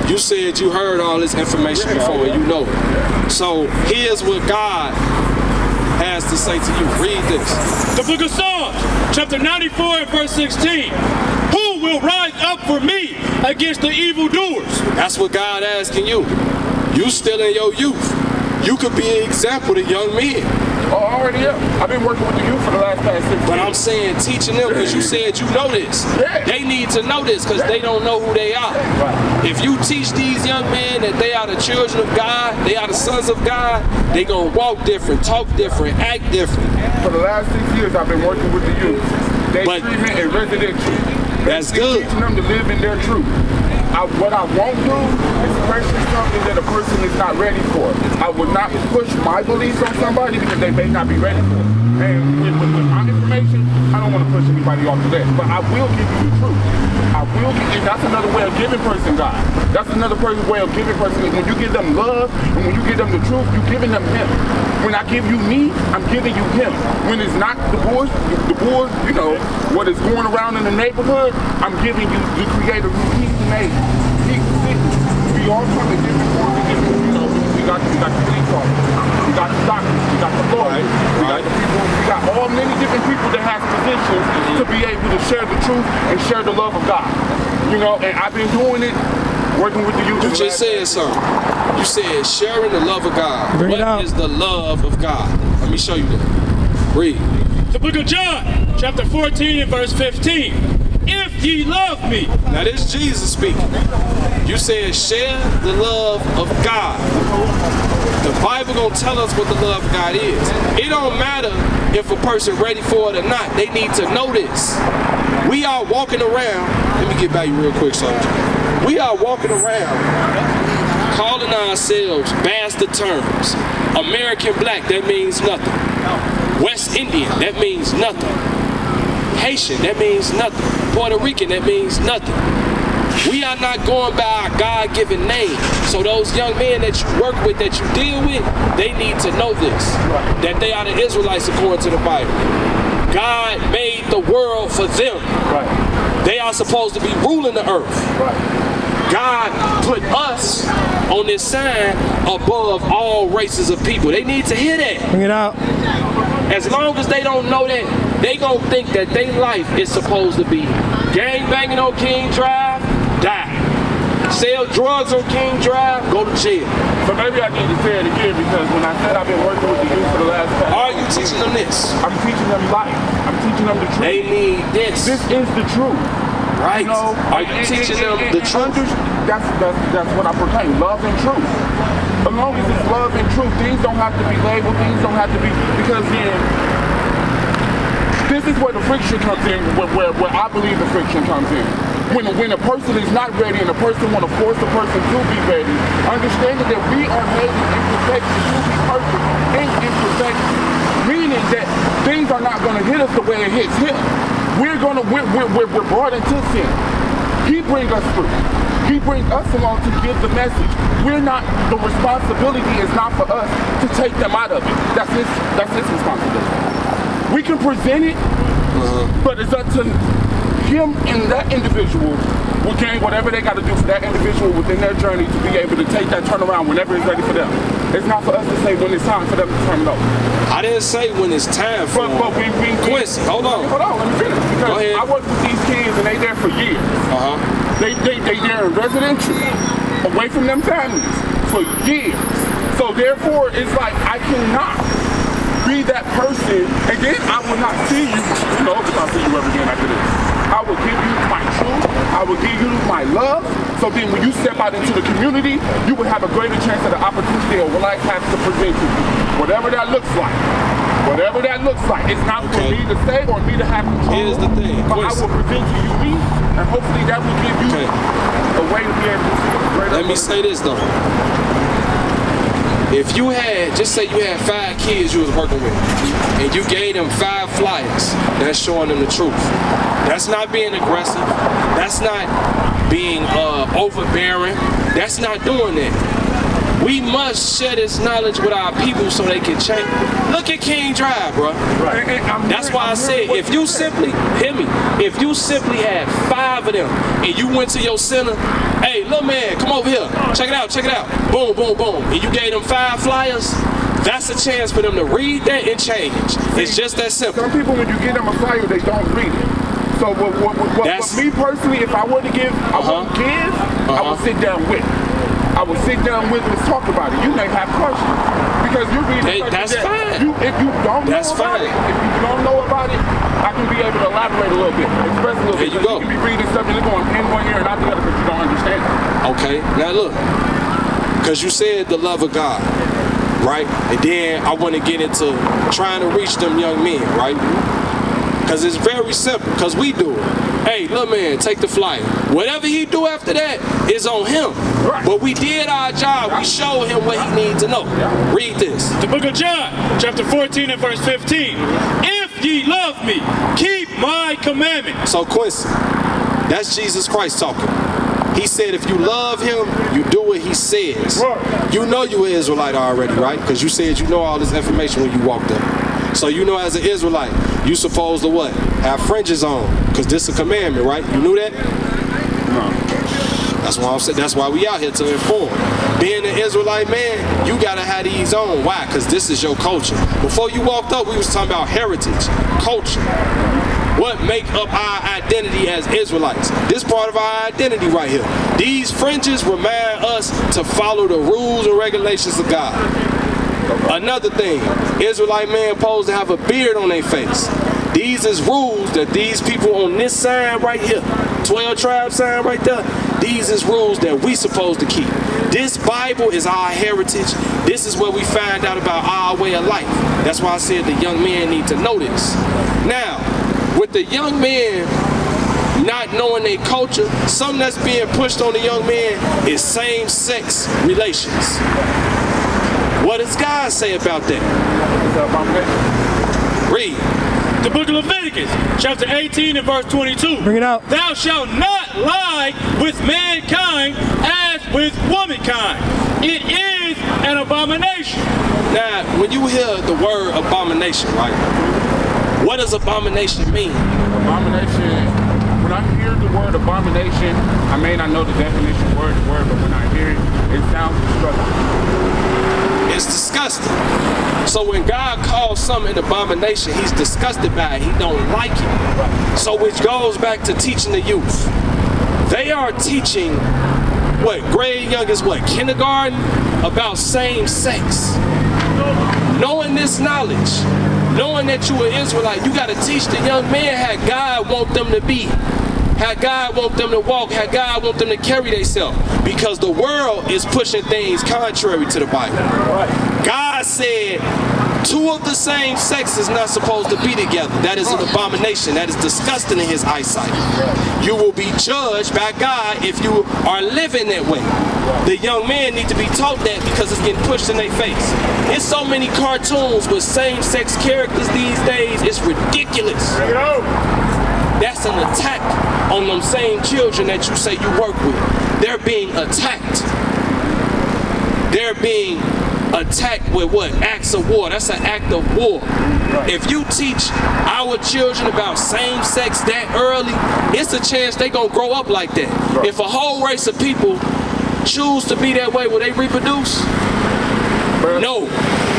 You said you heard all this information before, you know it. So here's what God has to say to you. Read this. The book of Psalms, chapter 94 and verse 16. Who will rise up for me against the evildoers? That's what God asking you. You still in your youth. You could be an example to young men. Oh, already up. I've been working with the youth for the last past 6 years. But I'm saying teaching them because you said you know this. Yeah. They need to know this because they don't know who they are. Right. If you teach these young men that they are the children of God, they are the sons of God, they gonna walk different, talk different, act different. For the last 6 years, I've been working with the youth. They treatment and residential. That's good. Teaching them to live in their truth. What I won't do is pressure something that a person is not ready for. I will not push my beliefs on somebody because they may not be ready for it. And with my information, I don't want to push anybody off of that. But I will give you the truth. I will give, and that's another way of giving person God. That's another way of giving person. When you give them love and when you give them the truth, you're giving them Him. When I give you me, I'm giving you Him. When it's not the boys, you know, what is going around in the neighborhood, I'm giving you the Creator who He made. We all come in different forms and different, you know, we got the police officers, we got the doctors, we got the lawyers, we got the people, we got all many different people that have positions to be able to share the truth and share the love of God. You know, and I've been doing it, working with the youth. You just said something. You said sharing the love of God. What is the love of God? Let me show you that. Read. The book of John, chapter 14 and verse 15. If ye love me. Now this is Jesus speaking. You said share the love of God. The Bible gonna tell us what the love of God is. It don't matter if a person ready for it or not. They need to know this. We are walking around. Let me get back you real quick, soldier. We are walking around calling ourselves bastard terms. American black, that means nothing. West Indian, that means nothing. Haitian, that means nothing. Puerto Rican, that means nothing. We are not going by our God-given name. So those young men that you work with, that you deal with, they need to know this. That they are the Israelites according to the Bible. God made the world for them. They are supposed to be ruling the earth. God put us on this sign above all races of people. They need to hear that. Bring it out. As long as they don't know that, they gonna think that their life is supposed to be gang banging on King Drive, die. Sell drugs on King Drive, go to jail. So maybe I need to say it again because when I said I've been working with the youth for the last past. Are you teaching them this? I'm teaching them life. I'm teaching them the truth. They need this. This is the truth. Right. You know, are you teaching them the truth? That's what I proclaim, love and truth. As long as it's love and truth, things don't have to be labeled, things don't have to be, because then, this is where the friction comes in, where I believe the friction comes in. When a person is not ready and a person want to force a person to be ready, understanding that we are made in imperfection to be perfect in imperfection, meaning that things are not going to hit us the way it hits him. We're brought into sin. He brings us through. He brings us along to give the message. The responsibility is not for us to take them out of it. That's his responsibility. We can present it, but it's up to him and that individual will gain whatever they got to do for that individual within their journey to be able to take that turnaround whenever it's ready for them. It's not for us to say when it's time for them to turn it over. I didn't say when it's time for them. But Quincy, hold on. Hold on, let me finish. Because go ahead. I work with these kids and they there for years. They there in residential, away from them families for years. So therefore, it's like I cannot be that person, and then I will not see you. You know, because I'll see you ever again after this. I will give you my truth. I will give you my love. So then when you step out into the community, you will have a greater chance of the opportunity of what life has to present to you. Whatever that looks like. Whatever that looks like. It's not for me to say or me to have control. Here's the thing, But I Quincy. will present to you me, and hopefully that will give you a way to be able to see a greater. Let me say this though. If you had, just say you had 5 kids you was working with, and you gave them 5 flyers, that's showing them the truth. That's not being aggressive. That's not being overbearing. That's not doing that. We must share this knowledge with our people so they can change. Look at King Drive, bro. Right. That's why I said, if you simply, hear me, if you simply had 5 of them and you went to your center, hey, little man, come over here, check it out, boom, boom, boom, and you gave them 5 flyers, that's a chance for them to read that and change. It's just that simple. Some people, when you give them a flyer, they don't read it. So what me personally, if I were to give, I wouldn't give, I would sit down with. I would sit down with and talk about it. You may have questions because you're reading. That's fine. If you don't know about it, if you don't know about it, I can be able to elaborate a little bit, express a little bit. There you go. You can be reading something that's going in one ear and out the other because you don't understand it. Okay, now look, because you said the love of God, right? And then I want to get into trying to reach them young men, right? Because it's very simple, because we do it. Hey, little man, take the flyer. Whatever he do after that is on him. Right. But we did our job. We showed him what he needs to know. Read this. The book of John, chapter 14 and verse 15. If ye love me, keep my commandments. So Quincy, that's Jesus Christ talking. He said if you love him, you do what he says. Right. You know you an Israelite already, right? Because you said you know all this information when you walked up. So you know as an Israelite, you supposed to what? Have fringes on. Because this is a commandment, right? You knew that? No. That's why I'm saying, that's why we out here to inform. Being an Israelite man, you gotta have these on. Why? Because this is your culture. Before you walked up, we was talking about heritage, culture. What make up our identity as Israelites? This part of our identity right here. These fringes remind us to follow the rules and regulations of God. Another thing, Israelite man supposed to have a beard on their face. These is rules that these people on this sign right here, 12 tribe sign right there, these is rules that we supposed to keep. This Bible is our heritage. This is where we find out about our way of life. That's why I said the young men need to know this. Now, with the young men not knowing their culture, something that's being pushed on the young man is same-sex relations. What does God say about that? Read. The book of Leviticus, chapter 18 and verse 22. Bring it out. Thou shalt not lie with mankind as with womankind. It is an abomination. Now, when you hear the word abomination, right? What does abomination mean? Abomination, when I hear the word abomination, I may not know the definition word to word, but when I hear it, it sounds destructive. It's disgusting. So when God calls something an abomination, he's disgusted by it. He don't like it. So which goes back to teaching the youth. They are teaching, what, grade young is what, kindergarten? About same sex. Knowing this knowledge, knowing that you an Israelite, you got to teach the young man how God want them to be. How God want them to walk, how God want them to carry themselves. Because the world is pushing things contrary to the Bible. God said 2 of the same sex is not supposed to be together. That is an abomination. That is disgusting in his eyesight. You will be judged by God if you are living that way. The young men need to be taught that because it's getting pushed in their face. There's so many cartoons with same-sex characters these days. It's ridiculous. That's an attack on them same children that you say you work with. They're being attacked. They're being attacked with what? Acts of war. That's an act of war. If you teach our children about same sex that early, it's a chance they gonna grow up like that. If a whole race of people choose to be that way, will they reproduce? No.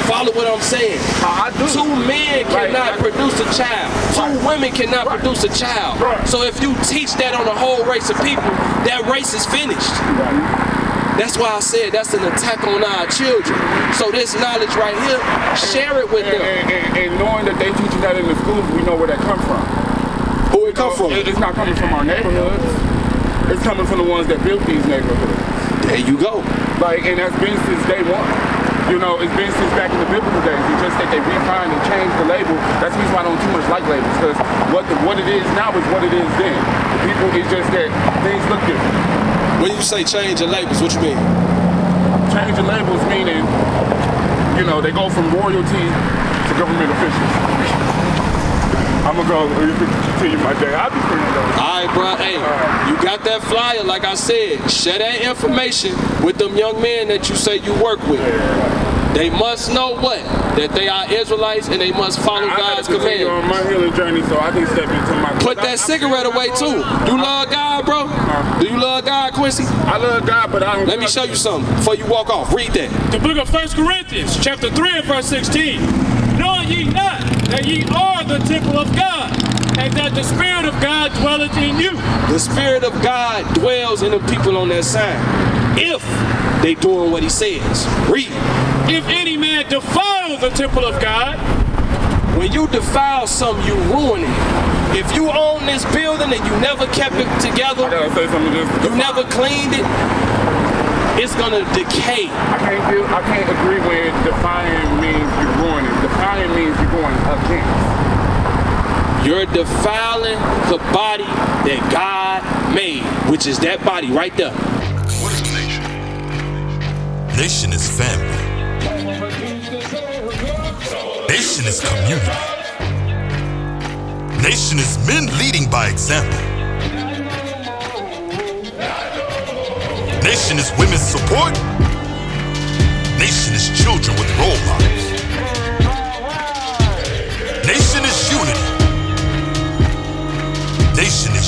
Follow what I'm saying. 2 men cannot produce a child. 2 women cannot produce a child. So if you teach that on a whole race of people, that race is finished. That's why I said that's an attack on our children. So this knowledge right here, share it with them. And knowing that they teaching that in the schools, we know where that comes from. Who it come from? It's not coming from our neighborhoods. It's coming from the ones that built these neighborhoods. There you go. And that's been since day one. You know, it's been since back in the biblical days. It's just that they refined and changed the label. That's the reason why I don't too much like labels, because what it is now is what it is then. The people, it's just that things look different. When you say change the labels, what you mean? Change the labels meaning, you know, they go from royalty to government officials. I'm gonna go continue my day. I'll be free though. All right, bro. Hey, you got that flyer, like I said. Share that information with them young men that you say you work with. They must know what? That they are Israelites and they must follow God's command. On my healing journey, so I can step into my. Put that cigarette away too. You love God, bro? Do you love God, Quincy? I love God, but I don't. Let me show you something before you walk off. Read that. The book of 1 Corinthians, chapter 3 and verse 16. Knowing ye not that ye are the temple of God, and that the Spirit of God dwelleth in you. The Spirit of God dwells in the people on that side. If they doing what he says. Read. If any man defile the temple of God. When you defile something, you ruin it. If you own this building and you never kept it together, I gotta say something just you never cleaned it, it's gonna decay. I can't agree with defying means you're ruining. Defying means you're going against. You're defiling the body that God made, which is that body right there. What is a nation? Nation is family. Nation is community. Nation is men leading by example. Nation is women's support. Nation is children with role models. Nation is unity. Nation is